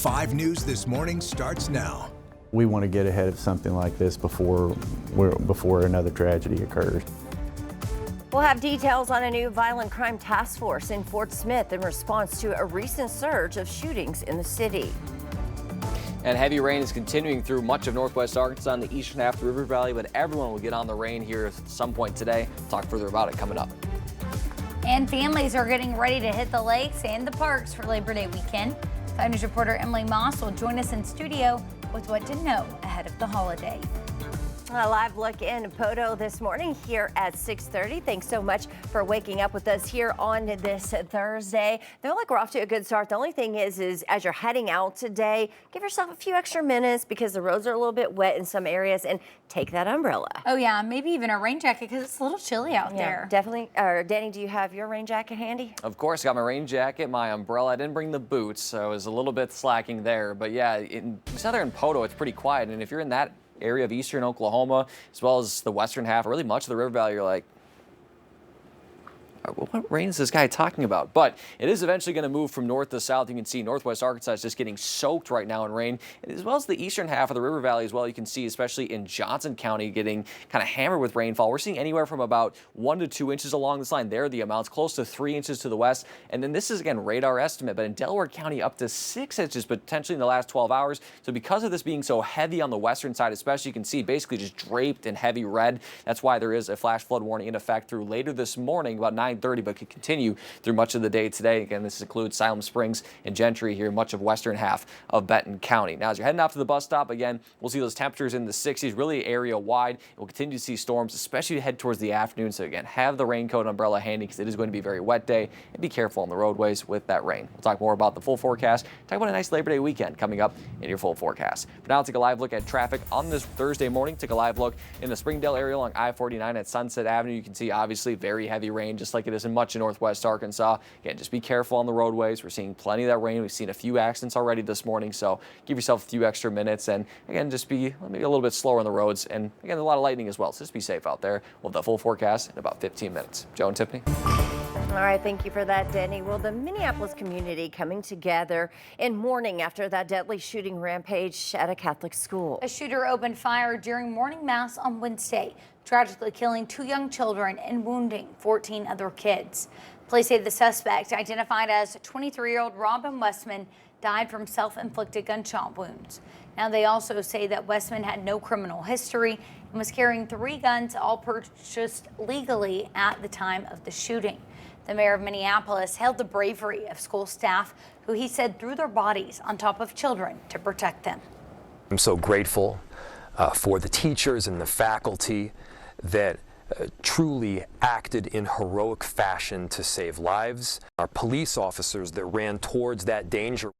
5 News This Morning starts now. We want to get ahead of something like this before another tragedy occurs. We'll have details on a new violent crime task force in Fort Smith in response to a recent surge of shootings in the city. And heavy rain is continuing through much of northwest Arkansas and the eastern half of the River Valley, but everyone will get on the rain here at some point today. We'll talk further about it coming up. And families are getting ready to hit the lakes and the parks for Labor Day weekend. 5 News reporter Emily Moss will join us in studio with what to know ahead of the holiday. A live look in Poto this morning here at 6:30. Thanks so much for waking up with us here on this Thursday. Feel like we're off to a good start. The only thing is as you're heading out today, give yourself a few extra minutes because the roads are a little bit wet in some areas, and take that umbrella. Oh yeah, maybe even a rain jacket because it's a little chilly out there. Definitely. Danny, do you have your rain jacket handy? Of course, got my rain jacket, my umbrella. I didn't bring the boots, so I was a little bit slacking there. But yeah, in southern Poto, it's pretty quiet, and if you're in that area of eastern Oklahoma, as well as the western half, or really much of the River Valley, you're like, what rain is this guy talking about? But it is eventually going to move from north to south. You can see northwest Arkansas is just getting soaked right now in rain, as well as the eastern half of the River Valley as well. You can see, especially in Johnson County, getting kind of hammered with rainfall. We're seeing anywhere from about 1 to 2 inches along this line. There are the amounts, close to 3 inches to the west. And then this is, again, radar estimate, but in Delaware County, up to 6 inches potentially in the last 12 hours. So because of this being so heavy on the western side, especially, you can see basically just draped in heavy red. That's why there is a flash flood warning in effect through later this morning, about 9:30, but could continue through much of the day today. Again, this includes Siloam Springs and Gentry here, much of western half of Benton County. Now, as you're heading off to the bus stop, again, we'll see those temperatures in the 60s, really area wide. We'll continue to see storms, especially head towards the afternoon. So again, have the raincoat and umbrella handy because it is going to be a very wet day, and be careful on the roadways with that rain. We'll talk more about the full forecast, talk about a nice Labor Day weekend coming up in your full forecast. For now, take a live look at traffic on this Thursday morning. Take a live look in the Springdale area along I-49 at Sunset Avenue. You can see obviously very heavy rain, just like it is in much of northwest Arkansas. Again, just be careful on the roadways. We're seeing plenty of that rain. We've seen a few accidents already this morning, so give yourself a few extra minutes, and again, just be maybe a little bit slower on the roads. And again, a lot of lightning as well, so just be safe out there. We'll have the full forecast in about 15 minutes. Joe and Tiffany. All right, thank you for that, Denny. Well, the Minneapolis community coming together in mourning after that deadly shooting rampage at a Catholic school. A shooter opened fire during morning mass on Wednesday, tragically killing 2 young children and wounding 14 other kids. Police say the suspect, identified as 23-year-old Robin Westman, died from self-inflicted gunshot wounds. Now, they also say that Westman had no criminal history and was carrying 3 guns, all purchased legally at the time of the shooting. The mayor of Minneapolis hailed the bravery of school staff, who he said threw their bodies on top of children to protect them. I'm so grateful for the teachers and the faculty that truly acted in heroic fashion to save lives. Our police officers that ran towards that danger.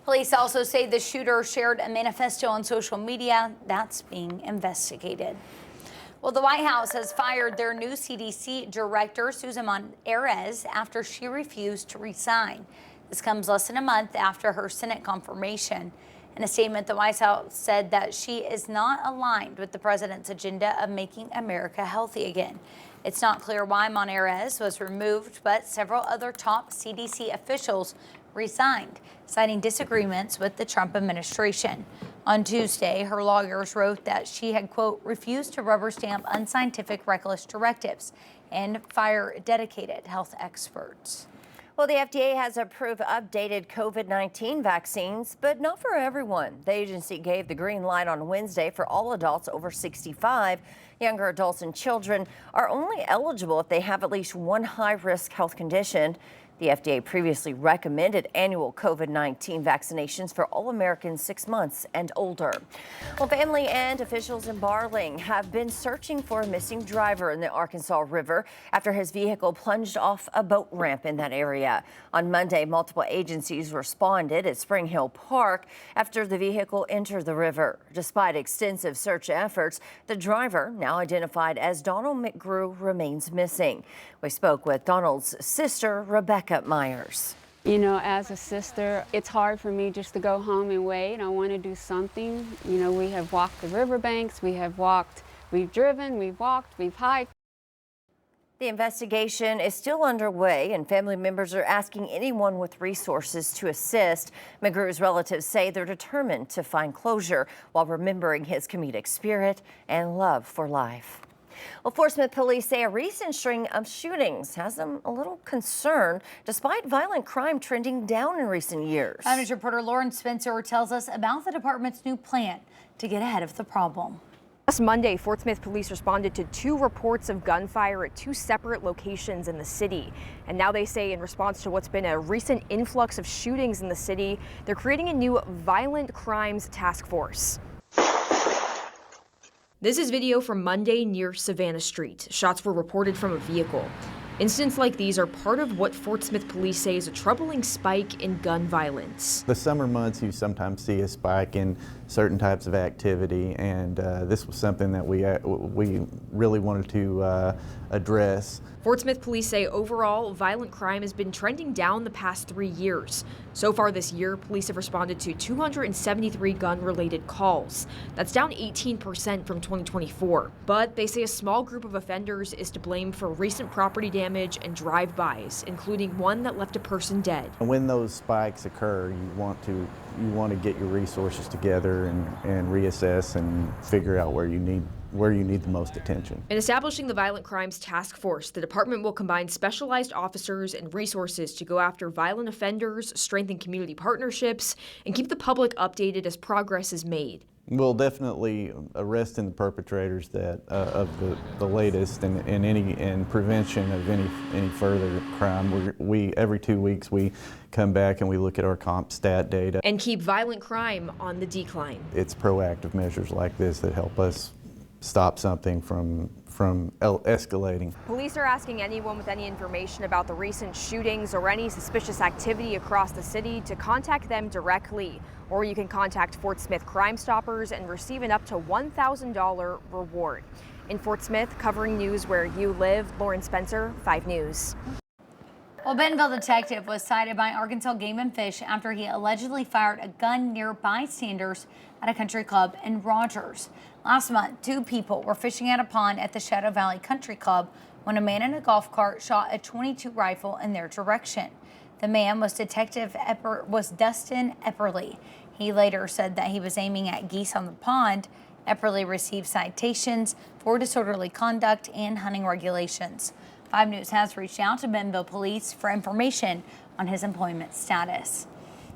Police also say the shooter shared a manifesto on social media that's being investigated. Well, the White House has fired their new CDC director, Susan Monterez, after she refused to resign. This comes less than a month after her Senate confirmation. In a statement, the White House said that she is not aligned with the president's agenda of making America healthy again. It's not clear why Monterez was removed, but several other top CDC officials resigned, citing disagreements with the Trump administration. On Tuesday, her lawyers wrote that she had, quote, refused to rubber stamp unscientific, reckless directives and fire dedicated health experts. Well, the FDA has approved updated COVID-19 vaccines, but not for everyone. The agency gave the green light on Wednesday for all adults over 65. Younger adults and children are only eligible if they have at least one high-risk health condition. The FDA previously recommended annual COVID-19 vaccinations for all Americans 6 months and older. Well, family and officials in Barling have been searching for a missing driver in the Arkansas River after his vehicle plunged off a boat ramp in that area. On Monday, multiple agencies responded at Spring Hill Park after the vehicle entered the river. Despite extensive search efforts, the driver, now identified as Donald McGrew, remains missing. We spoke with Donald's sister, Rebecca Myers. You know, as a sister, it's hard for me just to go home and wait. I want to do something. You know, we have walked the riverbanks, we've driven, we've walked, we've hiked. The investigation is still underway, and family members are asking anyone with resources to assist. McGrew's relatives say they're determined to find closure while remembering his comedic spirit and love for life. Well, Fort Smith police say a recent string of shootings has them a little concerned, despite violent crime trending down in recent years. 5 News reporter Lauren Spencer tells us about the department's new plan to get ahead of the problem. Last Monday, Fort Smith police responded to 2 reports of gunfire at 2 separate locations in the city. And now they say in response to what's been a recent influx of shootings in the city, they're creating a new violent crimes task force. This is video from Monday near Savannah Street. Shots were reported from a vehicle. Incidents like these are part of what Fort Smith police say is a troubling spike in gun violence. The summer months, you sometimes see a spike in certain types of activity, and this was something that we really wanted to address. Fort Smith police say overall, violent crime has been trending down the past 3 years. So far this year, police have responded to 273 gun-related calls. That's down 18% from 2024. But they say a small group of offenders is to blame for recent property damage and drive-bys, including one that left a person dead. And when those spikes occur, you want to get your resources together and reassess and figure out where you need the most attention. In establishing the Violent Crimes Task Force, the department will combine specialized officers and resources to go after violent offenders, strengthen community partnerships, and keep the public updated as progress is made. We'll definitely arresting the perpetrators of the latest and prevention of any further crime. We every 2 weeks we come back and we look at our comp stat data and keep violent crime on the decline. It's proactive measures like this that help us stop something from escalating. Police are asking anyone with any information about the recent shootings or any suspicious activity across the city to contact them directly, or you can contact Fort Smith Crime Stoppers and receive an up to $1,000 reward. In Fort Smith, covering news where you live, Lauren Spencer, 5 News. Well, Bentonville detective was cited by Arkansas Game and Fish after he allegedly fired a gun near bystanders at a country club in Rogers. Last month, 2 people were fishing at a pond at the Shadow Valley Country Club when a man in a golf cart shot a .22 rifle in their direction. The man was Dustin Epperly. He later said that he was aiming at geese on the pond. Epperly received citations for disorderly conduct and hunting regulations. 5 News has reached out to Bentonville police for information on his employment status.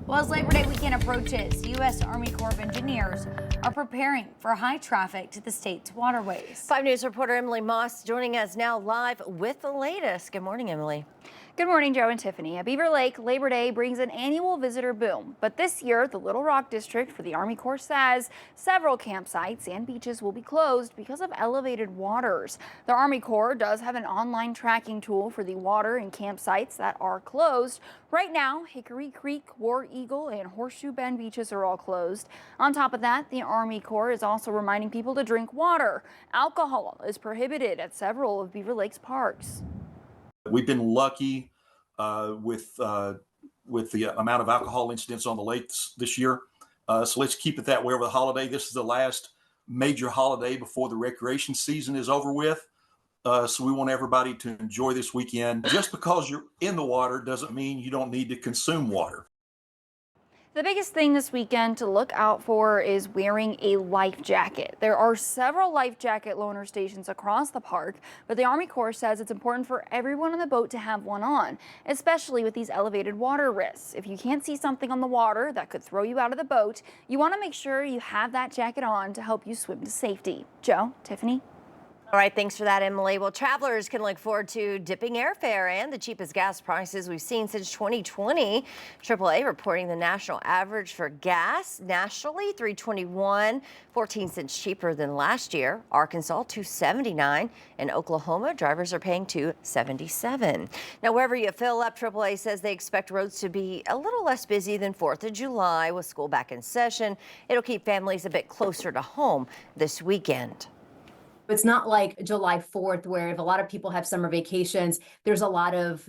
Well, as Labor Day weekend approaches, U.S. Army Corps of Engineers are preparing for high traffic to the state's waterways. 5 News reporter Emily Moss joining us now live with the latest. Good morning, Emily. Good morning, Joe and Tiffany. At Beaver Lake, Labor Day brings an annual visitor boom. But this year, the Little Rock District for the Army Corps says several campsites and beaches will be closed because of elevated waters. The Army Corps does have an online tracking tool for the water and campsites that are closed. Right now, Hickory Creek, War Eagle, and Horseshoe Bend beaches are all closed. On top of that, the Army Corps is also reminding people to drink water. Alcohol is prohibited at several of Beaver Lake's parks. We've been lucky with the amount of alcohol incidents on the lake this year. So let's keep it that way over the holiday. This is the last major holiday before the recreation season is over with. So we want everybody to enjoy this weekend. Just because you're in the water doesn't mean you don't need to consume water. The biggest thing this weekend to look out for is wearing a life jacket. There are several life jacket loaner stations across the park, but the Army Corps says it's important for everyone on the boat to have one on, especially with these elevated water risks. If you can't see something on the water that could throw you out of the boat, you want to make sure you have that jacket on to help you swim to safety. Joe, Tiffany. All right, thanks for that, Emily. Well, travelers can look forward to dipping airfare and the cheapest gas prices we've seen since 2020. AAA reporting the national average for gas nationally, $3.21, 14 cents cheaper than last year. Arkansas, $2.79. In Oklahoma, drivers are paying $2.77. Now, wherever you fill up, AAA says they expect roads to be a little less busy than 4th of July with school back in session. It'll keep families a bit closer to home this weekend. It's not like July 4th, where if a lot of people have summer vacations, there's a lot of,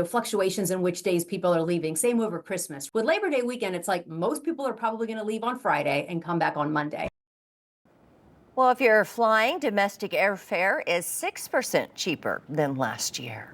fluctuations in which days people are leaving. Same over Christmas. With Labor Day weekend, it's like most people are probably going to leave on Friday and come back on Monday. Well, if you're flying, domestic airfare is 6% cheaper than last year.